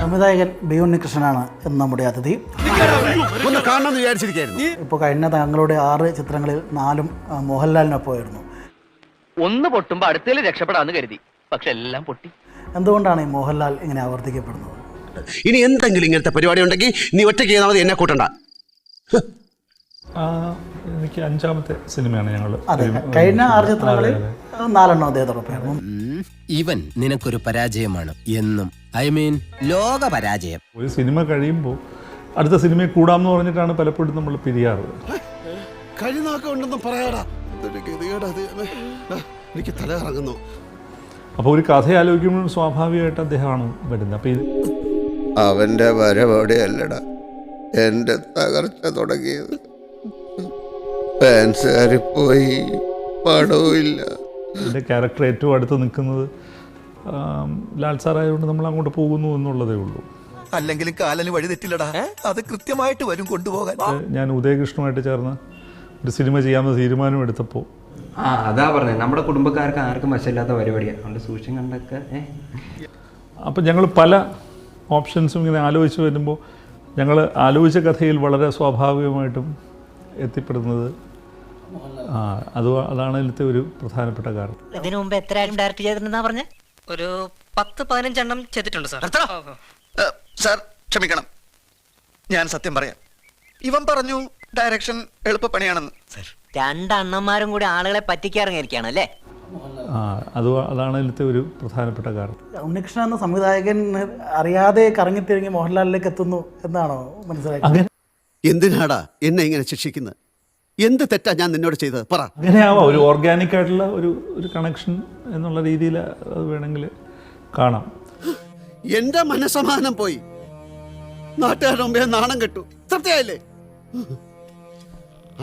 സംവിധായകൻ ബി ഉണ്ണികൃഷ്ണനാണ് എന്ന് നമ്മുടെ അതിഥി. ഒന്ന് കാണണമെന്ന് വിചാരിച്ചിരിക്കുന്നു. ഇപ്പോൾ കഴിഞ്ഞ തങ്ങളുടെ 6 ചിത്രങ്ങളിൽ 4 മോഹൻലാലിനൊപ്പമായിരുന്നു. ഒന്ന് പൊട്ടുമ്പോ അടുത്തേൽ രക്ഷപ്പെടാന്ന് കരുതി, പക്ഷെ എല്ലാം പൊട്ടി. എന്തുകൊണ്ടാണ് ഈ മോഹൻലാൽ ഇങ്ങനെ ആവർത്തിക്കപ്പെടുന്നത്? ഇനി എന്തെങ്കിലും ഇങ്ങനത്തെ പരിപാടി ഉണ്ടെങ്കിൽ നീ ഒറ്റയ്ക്ക് ചെയ്താൽ മതി, എന്നെ കൂട്ടണ്ട. എനിക്ക് 5ാമത്തെ സിനിമയാണ് ഞങ്ങൾ. അതെ, കഴിഞ്ഞ 6 ചിത്രങ്ങളിൽ 4 അദ്ദേഹത്തോടൊപ്പമായിരുന്നു. ഇവൻ നിനക്കൊരു പരാജയമാണ് എന്നും, ഐ മീൻ ലോക പരാജയം. ഒരു സിനിമ കഴിയുമ്പോൾ അടുത്ത സിനിമയിൽ കൂടാമെന്ന് പറഞ്ഞിട്ടാണ് പലപ്പോഴും നമ്മൾ പിരിയാറ്. കഴിനാക്കുണ്ടെന്നും പറയാടാ, എനിക്ക് തല ഇറങ്ങുന്നു. അപ്പോൾ ഒരു കഥ ആലോചിക്കുമ്പോഴും സ്വാഭാവികമായിട്ട് അദ്ദേഹമാണ് വരുന്നത്. അപ്പോൾ ഇത് അവന്റെ വരവോടെയല്ലടാ എന്റെ തകർച്ച തുടങ്ങിയത്. ഫാൻസുകാർ പോയി, പടവും ഇല്ല. എൻ്റെ ക്യാരക്ടർ ഏറ്റവും അടുത്ത് നിൽക്കുന്നത് ലാൽ സാറായതുകൊണ്ട് നമ്മൾ അങ്ങോട്ട് പോകുന്നു എന്നുള്ളതേ ഉള്ളൂ. അല്ലെങ്കിലും കാലന് വഴി തെറ്റില്ലടാ, അത് കൃത്യമായിട്ട് വരും കൊണ്ടുപോകാൻ. ഞാൻ ഉദയകൃഷ്ണുമായിട്ട് ചേർന്ന് ഒരു സിനിമ ചെയ്യാമെന്ന് തീരുമാനം എടുത്തപ്പോൾ അതാ പറഞ്ഞത്, നമ്മുടെ കുടുംബക്കാർക്ക് ആർക്കും വശമില്ലാത്ത പരിപാടിയാണ്, അതുകൊണ്ട് സൂക്ഷ്യം കണ്ടൊക്കെ. അപ്പം ഞങ്ങൾ പല ഓപ്ഷൻസും ഇങ്ങനെ ആലോചിച്ച് വരുമ്പോൾ ഞങ്ങൾ ആലോചിച്ച കഥയിൽ വളരെ സ്വാഭാവികമായിട്ടും എത്തിപ്പെടുന്നത് അതാണ് ഇതിലത്തെ ഒരു പ്രധാനപ്പെട്ട കാരണം. ഇതിനു മുമ്പ് എത്ര ആരും ഡയറക്റ്റ് ചെയ്തിട്ടുണ്ടെന്നാ പറഞ്ഞ? ഒരു 10-15 എണ്ണം ചെയ്തിട്ടുണ്ട് സാർ. സാർ ക്ഷമിക്കണം, ഞാൻ സത്യം പറയാം. ഇവൻ പറഞ്ഞു ഡയറക്ഷൻ എളുപ്പപ്പണിയാണെന്ന്. 2 അണ്ണന്മാരും കൂടി ആളുകളെ പറ്റിക്കാറിങ്ങിയിരിക്കുകയാണ് അല്ലേ? അതാണ് ഇതിലത്തെ ഒരു പ്രധാനപ്പെട്ട കാരണം. ഉണ്ണികൃഷ്ണൻ എന്ന സംവിധായകൻ അറിയാതെ കറങ്ങിത്തിരിഞ്ഞ് മോഹൻലാലിലേക്ക് എത്തുന്നു എന്നാണോ മനസ്സിലായത്? എന്തിനാടാ എന്നെ ഇങ്ങനെ ശിക്ഷിക്കുന്നത്? എന്ത് തെറ്റാ ഞാൻ നിന്നോട് ചെയ്തത് പറ. അങ്ങനെയാവാം, ഒരു ഓർഗാനിക് ആയിട്ടുള്ള ഒരു കണക്ഷൻ എന്നുള്ള രീതിയിൽ അത് വേണമെങ്കിൽ കാണാം. എന്റെ മനസ്സമാധാനം പോയി, നാട്ടുകാരുടെ മുമ്പേ നാണം കെട്ടു. തൃപ്തിയായില്ലേ?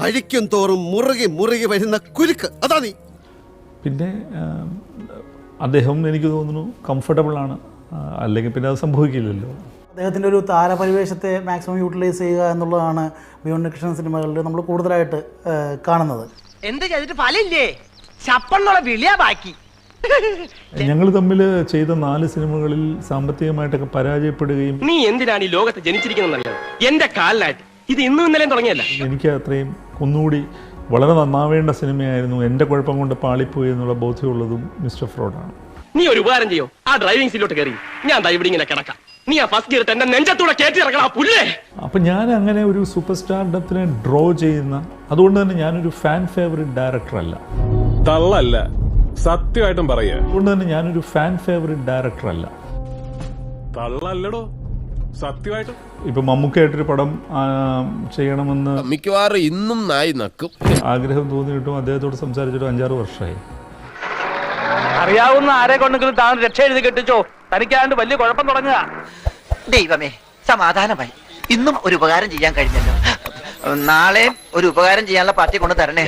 അഴിക്കും തോറും മുറുകി മുറുകി വരുന്ന കുരുക്ക്, അതാ നീ. പിന്നെ അദ്ദേഹം എനിക്ക് തോന്നുന്നു കംഫർട്ടബിളാണ്, അല്ലെങ്കിൽ പിന്നെ അത് സംഭവിക്കില്ലല്ലോ. അദ്ദേഹത്തിൻ്റെ ഒരു താരപരിവേഷത്തെ മാക്സിമം യൂട്ടിലൈസ് ചെയ്യുക എന്നുള്ളതാണ് ബി ഉണ്ണികൃഷ്ണൻ സിനിമകളിൽ നമ്മൾ കൂടുതലായിട്ട് കാണുന്നത്. എന്ത് ചെയ്തിട്ട് ഫലമില്ലേ? ചപ്പന്നുള്ള വിളിയാ ബാക്കി. ഞങ്ങൾ തമ്മിൽ ചെയ്ത 4 സിനിമകളിൽ സാമ്പത്തികമായിട്ടൊക്കെ പരാജയപ്പെടുകയും. നീ എന്തിനാണ് ഈ ലോകത്ത് ജനിച്ചിരിക്കുന്നറിയാം? എന്റെ കാലിലായിട്ട് ഇത് ഇന്നും ഇന്നലെയും തുടങ്ങിയല്ല. എനിക്ക് അത്രയും ഒന്നുകൂടി വളരെ നന്നാവേണ്ട സിനിമയായിരുന്നു. എൻ്റെ കുഴപ്പം കൊണ്ട് പാളിപ്പോയി എന്നുള്ള ബോധ്യമുള്ളതും മിസ്റ്റർ ഫ്രോഡാണ്. നീ ഒരു ഉപകാരം ചെയ്യോ? ആ ഡ്രൈവിംഗ് സീറ്റിലോട്ട് കയറി ഞാൻ ഇവിടെ ഇങ്ങനെ കിടക്കാം. നീ ആ ഫസ്റ്റ് ഗിയർ എന്റെ നെഞ്ചത്തൂടെ കയറ്റി ഇറക്കണം പുല്ലേ. അപ്പം ഞാൻ അങ്ങനെ ഒരു സൂപ്പർ സ്റ്റാർഡത്തിനെ ഡ്രോ ചെയ്യുന്ന, അതുകൊണ്ട് തന്നെ ഞാനൊരു ഫാൻ ഫേവറേറ്റ് ഡയറക്ടർ അല്ല. തള്ളല്ല, സത്യമായിട്ടും പറയുക. അതുകൊണ്ട് തന്നെ ഞാനൊരു ഫാൻ ഫേവറേറ്റ് ഡയറക്ടർ അല്ല. തള്ളല്ലടോ, സത്യമായിട്ടും. ഇപ്പം മമ്മൂക്കയായിട്ടൊരു പടം ചെയ്യണമെന്ന് മിക്കവാറും ഇന്നും നായി നക്കും ആഗ്രഹം തോന്നിയിട്ടും അദ്ദേഹത്തോട് സംസാരിച്ചിട്ട് 5-6 വർഷമായി. അറിയാവുന്ന ആരെ കൊണ്ടെങ്കിലും താൻ രക്ഷ എഴുതി കെട്ടിച്ചോ, തനിക്കാണ്ട് വലിയ കുഴപ്പം തുടങ്ങുക. ദൈവമേ, സമാധാനമായി. ഇന്നും ഒരു ഉപകാരം ചെയ്യാൻ കഴിഞ്ഞല്ലോ, നാളെയും ഒരു ഉപകാരം ചെയ്യാനുള്ള പാർട്ടി കൊണ്ട് തരണേ.